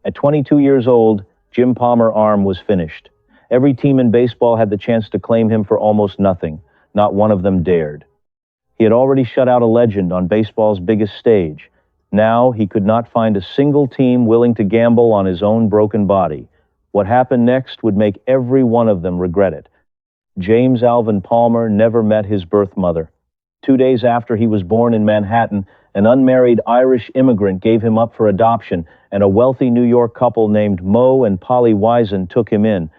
At 22 years old, Jim Palmer's arm was finished. Every team in baseball had the chance to claim him for almost nothing. Not one of them dared. He had already shut out a legend on baseball's biggest stage. Now he could not find a single team willing to gamble on his own broken body. What happened next would make every one of them regret it. James Alvin Palmer never met his birth mother. 2 days after he was born in Manhattan, an unmarried Irish immigrant gave him up for adoption, and a wealthy New York couple named Mo and Polly Wiesen took him in.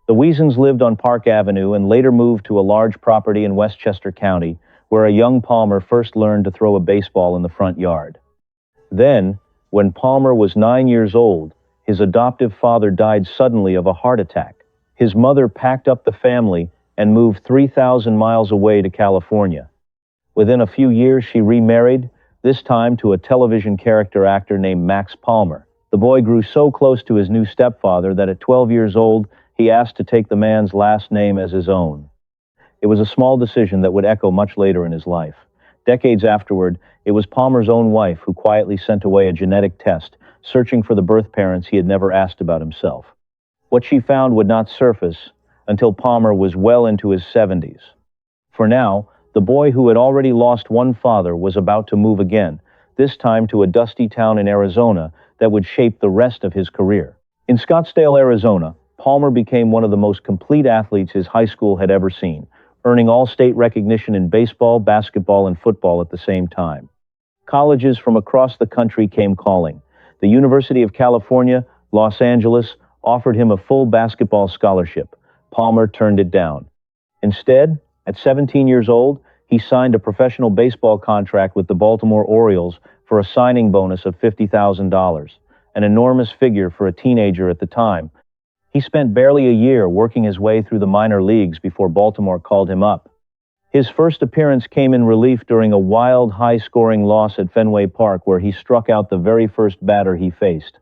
The Wiesens lived on Park Avenue and later moved to a large property in Westchester County, where a young Palmer first learned to throw a baseball in the front yard. Then, when Palmer was 9 years old, his adoptive father died suddenly of a heart attack. His mother packed up the family and moved 3,000 miles away to California. Within a few years, she remarried, this time to a television character actor named Max Palmer. The boy grew so close to his new stepfather that at 12 years old, he asked to take the man's last name as his own. It was a small decision that would echo much later in his life. Decades afterward, it was Palmer's own wife who quietly sent away a genetic test, searching for the birth parents he had never asked about himself. What she found would not surface until Palmer was well into his 70s. For now, the boy who had already lost one father was about to move again, this time to a dusty town in Arizona that would shape the rest of his career. In Scottsdale, Arizona, Palmer became one of the most complete athletes his high school had ever seen, earning all-state recognition in baseball, basketball, and football at the same time. Colleges from across the country came calling. The University of California, Los Angeles, offered him a full basketball scholarship. Palmer turned it down. Instead, at 17 years old, he signed a professional baseball contract with the Baltimore Orioles for a signing bonus of $50,000, an enormous figure for a teenager at the time. He spent barely a year working his way through the minor leagues before Baltimore called him up. His first appearance came in relief during a wild, high-scoring loss at Fenway Park where he struck out the very first batter he faced.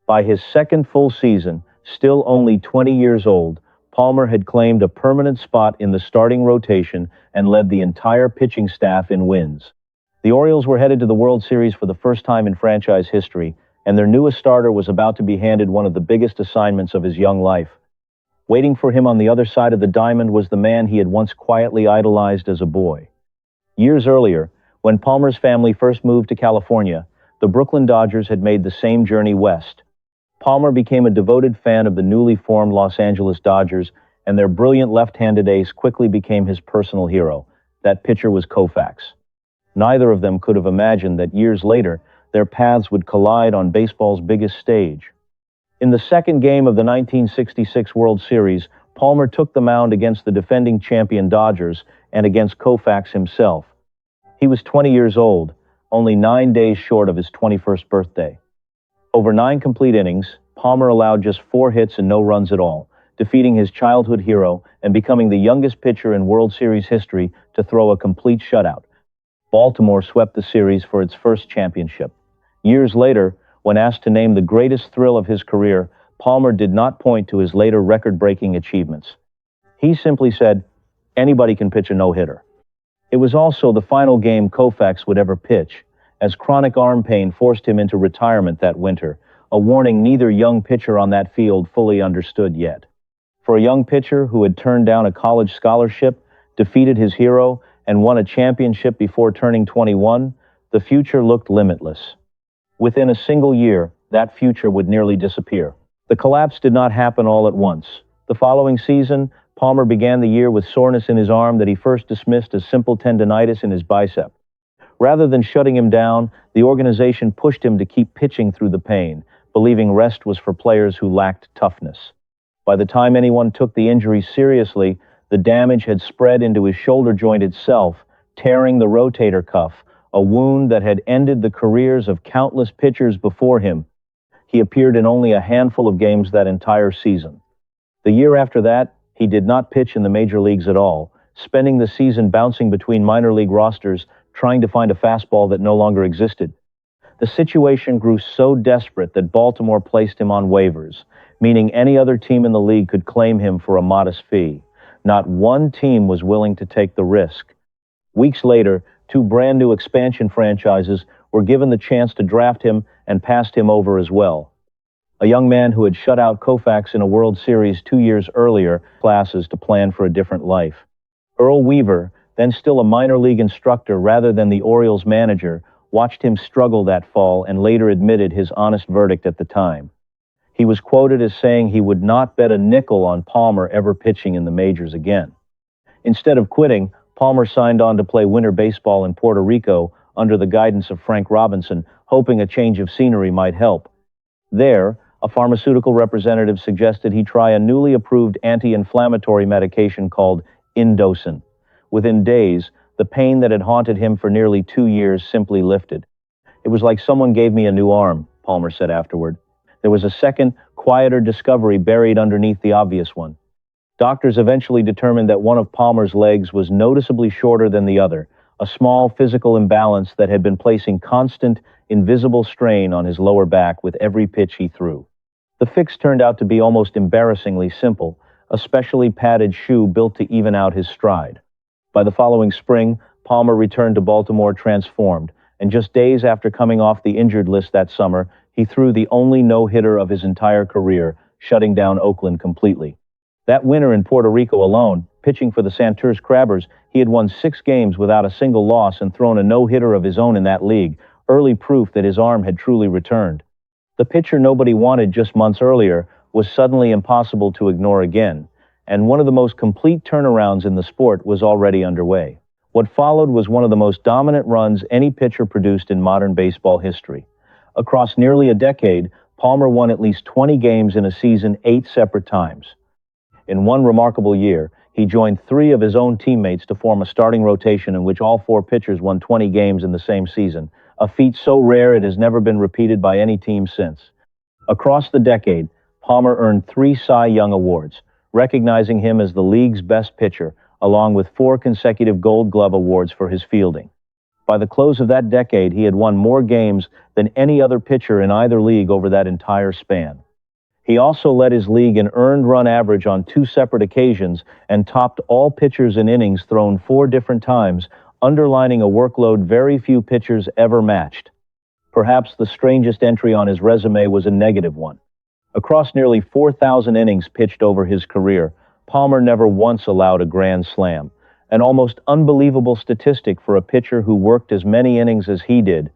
By his second full season, still only 20 years old, Palmer had claimed a permanent spot in the starting rotation and led the entire pitching staff in wins. The Orioles were headed to the World Series for the first time in franchise history, and their newest starter was about to be handed one of the biggest assignments of his young life. Waiting for him on the other side of the diamond was the man he had once quietly idolized as a boy. Years earlier, when Palmer's family first moved to California, the Brooklyn Dodgers had made the same journey west. Palmer became a devoted fan of the newly formed Los Angeles Dodgers, and their brilliant left-handed ace quickly became his personal hero. That pitcher was Koufax. Neither of them could have imagined that years later, their paths would collide on baseball's biggest stage. In the second game of the 1966 World Series, Palmer took the mound against the defending champion Dodgers and against Koufax himself. He was 20 years old, only 9 days short of his 21st birthday. Over 9 complete innings, Palmer allowed just 4 hits and no runs at all, defeating his childhood hero and becoming the youngest pitcher in World Series history to throw a complete shutout. Baltimore swept the series for its first championship. Years later, when asked to name the greatest thrill of his career, Palmer did not point to his later record-breaking achievements. He simply said, "Anybody can pitch a no-hitter." It was also the final game Koufax would ever pitch, as chronic arm pain forced him into retirement that winter, a warning neither young pitcher on that field fully understood yet. For a young pitcher who had turned down a college scholarship, defeated his hero, and won a championship before turning 21, the future looked limitless. Within a single year, that future would nearly disappear. The collapse did not happen all at once. The following season, Palmer began the year with soreness in his arm that he first dismissed as simple tendonitis in his bicep. Rather than shutting him down, the organization pushed him to keep pitching through the pain, believing rest was for players who lacked toughness. By the time anyone took the injury seriously, the damage had spread into his shoulder joint itself, tearing the rotator cuff, a wound that had ended the careers of countless pitchers before him. He appeared in only a handful of games that entire season. The year after that, he did not pitch in the major leagues at all, spending the season bouncing between minor league rosters, trying to find a fastball that no longer existed. The situation grew so desperate that Baltimore placed him on waivers, meaning any other team in the league could claim him for a modest fee. Not one team was willing to take the risk. Weeks later, 2 brand new expansion franchises were given the chance to draft him and passed him over as well. a young man who had shut out Koufax in a World Series 2 years earlier, classes to plan for a different life. Earl Weaver, then still a minor league instructor rather than the Orioles manager, watched him struggle that fall and later admitted his honest verdict at the time. He was quoted as saying he would not bet a nickel on Palmer ever pitching in the majors again. Instead of quitting, Palmer signed on to play winter baseball in Puerto Rico under the guidance of Frank Robinson, hoping a change of scenery might help. There, a pharmaceutical representative suggested he try a newly approved anti-inflammatory medication called induction. Within days, the pain that had haunted him for nearly 2 years simply lifted. It was like someone gave me a new arm, Palmer said afterward. There was a second, quieter discovery buried underneath the obvious one. Doctors eventually determined that one of Palmer's legs was noticeably shorter than the other, a small physical imbalance that had been placing constant, invisible strain on his lower back with every pitch he threw. The fix turned out to be almost embarrassingly simple, a specially padded shoe built to even out his stride. By the following spring, Palmer returned to Baltimore transformed, and just days after coming off the injured list that summer, he threw the only no-hitter of his entire career, shutting down Oakland completely. That winter in Puerto Rico alone, pitching for the Santurce Crabbers, he had won 6 games without a single loss and thrown a no-hitter of his own in that league, early proof that his arm had truly returned. The pitcher nobody wanted just months earlier was suddenly impossible to ignore again, and one of the most complete turnarounds in the sport was already underway. What followed was one of the most dominant runs any pitcher produced in modern baseball history. Across nearly a decade, Palmer won at least 20 games in a season 8 separate times. In one remarkable year, he joined 3 of his own teammates to form a starting rotation in which all 4 pitchers won 20 games in the same season, a feat so rare it has never been repeated by any team since. Across the decade, Palmer earned 3 Cy Young Awards, recognizing him as the league's best pitcher, along with 4 consecutive Gold Glove Awards for his fielding. By the close of that decade, he had won more games than any other pitcher in either league over that entire span. He also led his league in earned run average on 2 separate occasions and topped all pitchers in innings thrown 4 different times, underlining a workload very few pitchers ever matched. Perhaps the strangest entry on his resume was a negative one. Across nearly 4,000 innings pitched over his career, Palmer never once allowed a grand slam, an almost unbelievable statistic for a pitcher who worked as many innings as he did.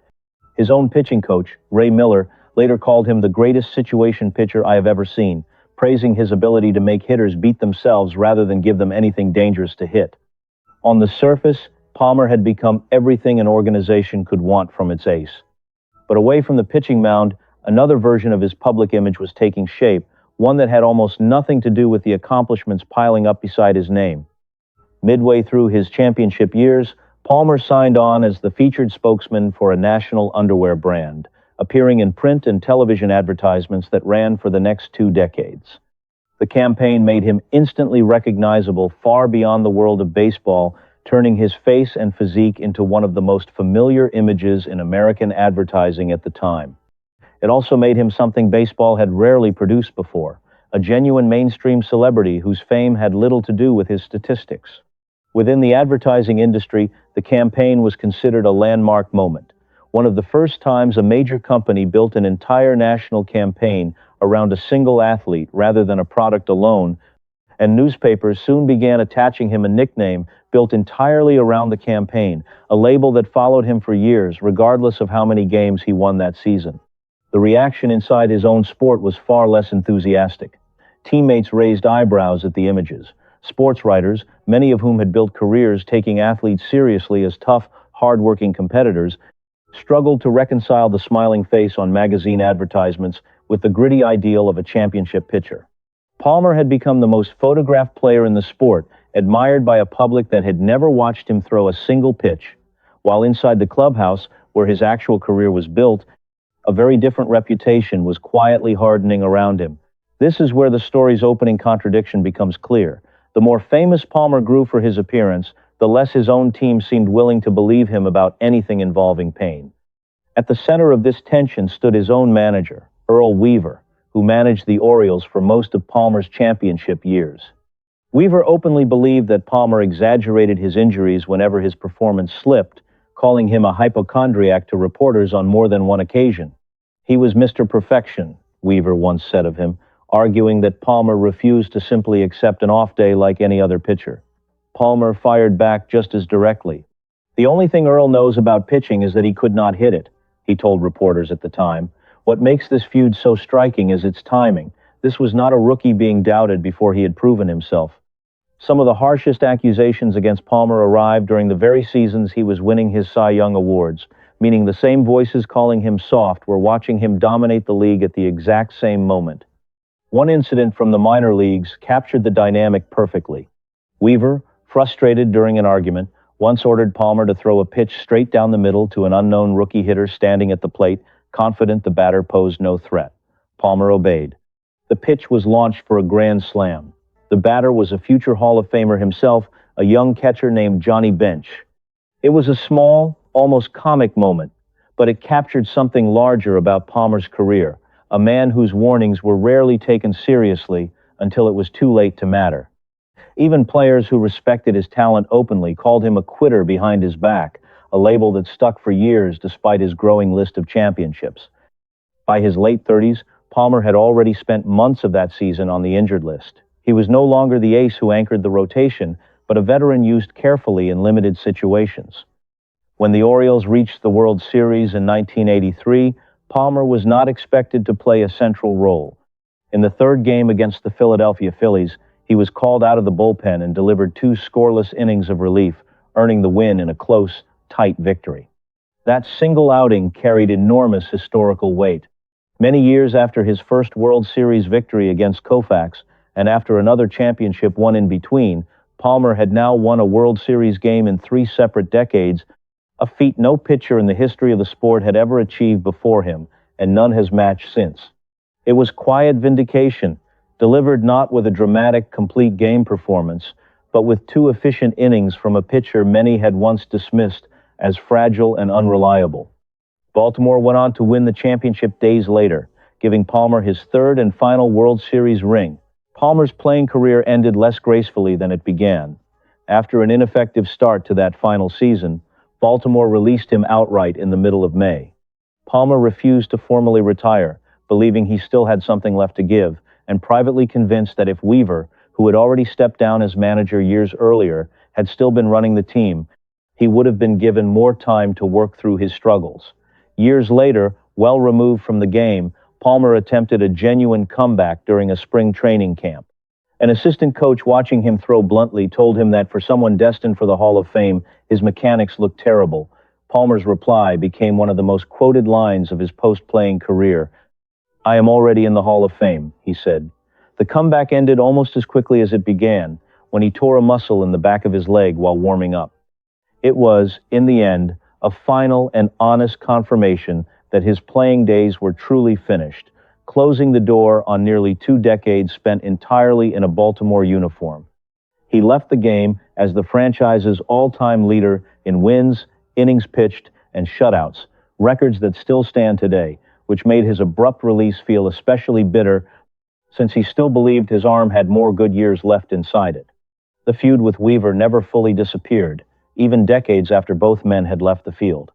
His own pitching coach, Ray Miller, later called him the greatest situation pitcher I have ever seen, praising his ability to make hitters beat themselves rather than give them anything dangerous to hit. On the surface, Palmer had become everything an organization could want from its ace. But away from the pitching mound, another version of his public image was taking shape, one that had almost nothing to do with the accomplishments piling up beside his name. Midway through his championship years, Palmer signed on as the featured spokesman for a national underwear brand, appearing in print and television advertisements that ran for the next 2 decades. The campaign made him instantly recognizable far beyond the world of baseball, turning his face and physique into one of the most familiar images in American advertising at the time. It also made him something baseball had rarely produced before, a genuine mainstream celebrity whose fame had little to do with his statistics. Within the advertising industry, the campaign was considered a landmark moment, one of the first times a major company built an entire national campaign around a single athlete rather than a product alone, and newspapers soon began attaching him a nickname built entirely around the campaign, a label that followed him for years, regardless of how many games he won that season. The reaction inside his own sport was far less enthusiastic. Teammates raised eyebrows at the images. Sports writers, many of whom had built careers taking athletes seriously as tough, hard-working competitors, struggled to reconcile the smiling face on magazine advertisements with the gritty ideal of a championship pitcher. Palmer had become the most photographed player in the sport, admired by a public that had never watched him throw a single pitch. While inside the clubhouse, where his actual career was built, a very different reputation was quietly hardening around him. This is where the story's opening contradiction becomes clear. The more famous Palmer grew for his appearance, the less his own team seemed willing to believe him about anything involving pain. At the center of this tension stood his own manager, Earl Weaver, who managed the Orioles for most of Palmer's championship years. Weaver openly believed that Palmer exaggerated his injuries whenever his performance slipped, calling him a hypochondriac to reporters on more than one occasion. He was Mr. Perfection, Weaver once said of him, arguing that Palmer refused to simply accept an off day like any other pitcher. Palmer fired back just as directly. "The only thing Earl knows about pitching is that he could not hit it," he told reporters at the time. "What makes this feud so striking is its timing. This was not a rookie being doubted before he had proven himself." Some of the harshest accusations against Palmer arrived during the very seasons he was winning his Cy Young awards, meaning the same voices calling him soft were watching him dominate the league at the exact same moment. One incident from the minor leagues captured the dynamic perfectly. Weaver, frustrated during an argument, once ordered Palmer to throw a pitch straight down the middle to an unknown rookie hitter standing at the plate, confident the batter posed no threat. Palmer obeyed. The pitch was launched for a grand slam. The batter was a future Hall of Famer himself, a young catcher named Johnny Bench. It was a small, almost comic moment, but it captured something larger about Palmer's career, a man whose warnings were rarely taken seriously until it was too late to matter. Even players who respected his talent openly called him a quitter behind his back, a label that stuck for years despite his growing list of championships. By his late 30s, Palmer had already spent months of that season on the injured list. He was no longer the ace who anchored the rotation, but a veteran used carefully in limited situations. When the Orioles reached the World Series in 1983, Palmer was not expected to play a central role. In the third game against the Philadelphia Phillies, he was called out of the bullpen and delivered 2 scoreless innings of relief, earning the win in a close, tight victory. That single outing carried enormous historical weight. Many years after his first World Series victory against Koufax, and after another championship won in between, Palmer had now won a World Series game in 3 separate decades, a feat no pitcher in the history of the sport had ever achieved before him, and none has matched since. It was quiet vindication, delivered not with a dramatic, complete game performance, but with 2 efficient innings from a pitcher many had once dismissed as fragile and unreliable. Baltimore went on to win the championship days later, giving Palmer his 3rd and final World Series ring. Palmer's playing career ended less gracefully than it began. After an ineffective start to that final season, Baltimore released him outright in the middle of May. Palmer refused to formally retire, believing he still had something left to give, and privately convinced that if Weaver, who had already stepped down as manager years earlier, had still been running the team, he would have been given more time to work through his struggles. Years later, well removed from the game, Palmer attempted a genuine comeback during a spring training camp. An assistant coach watching him throw bluntly told him that for someone destined for the Hall of Fame, his mechanics looked terrible. Palmer's reply became one of the most quoted lines of his post-playing career. "I am already in the Hall of Fame," he said. The comeback ended almost as quickly as it began, when he tore a muscle in the back of his leg while warming up. It was, in the end, a final and honest confirmation that his playing days were truly finished, closing the door on nearly 2 decades spent entirely in a Baltimore uniform. He left the game as the franchise's all-time leader in wins, innings pitched, and shutouts, records that still stand today, which made his abrupt release feel especially bitter since he still believed his arm had more good years left inside it. The feud with Weaver never fully disappeared, even decades after both men had left the field.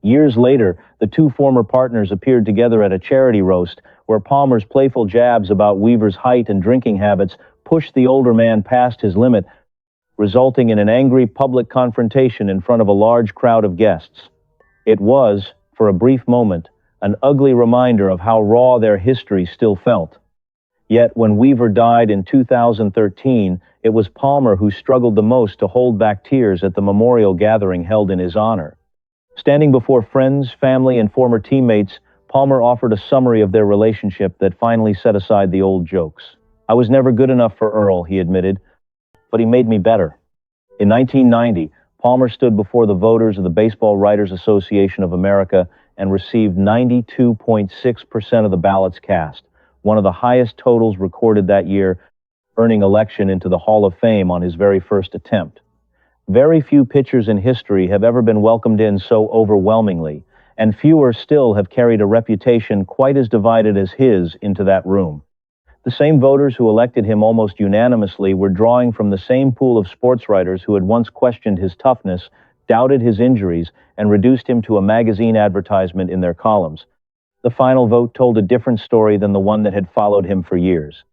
Years later, the 2 former partners appeared together at a charity roast where Palmer's playful jabs about Weaver's height and drinking habits pushed the older man past his limit, resulting in an angry public confrontation in front of a large crowd of guests. It was, for a brief moment, an ugly reminder of how raw their history still felt. Yet when Weaver died in 2013, it was Palmer who struggled the most to hold back tears at the memorial gathering held in his honor. Standing before friends, family, and former teammates, Palmer offered a summary of their relationship that finally set aside the old jokes. "I was never good enough for Earl," he admitted, "but he made me better." In 1990, Palmer stood before the voters of the Baseball Writers Association of America and received 92.6% of the ballots cast, one of the highest totals recorded that year, earning election into the Hall of Fame on his very first attempt. Very few pitchers in history have ever been welcomed in so overwhelmingly, and fewer still have carried a reputation quite as divided as his into that room. The same voters who elected him almost unanimously were drawing from the same pool of sports writers who had once questioned his toughness, doubted his injuries, and reduced him to a magazine advertisement in their columns. The final vote told a different story than the one that had followed him for years.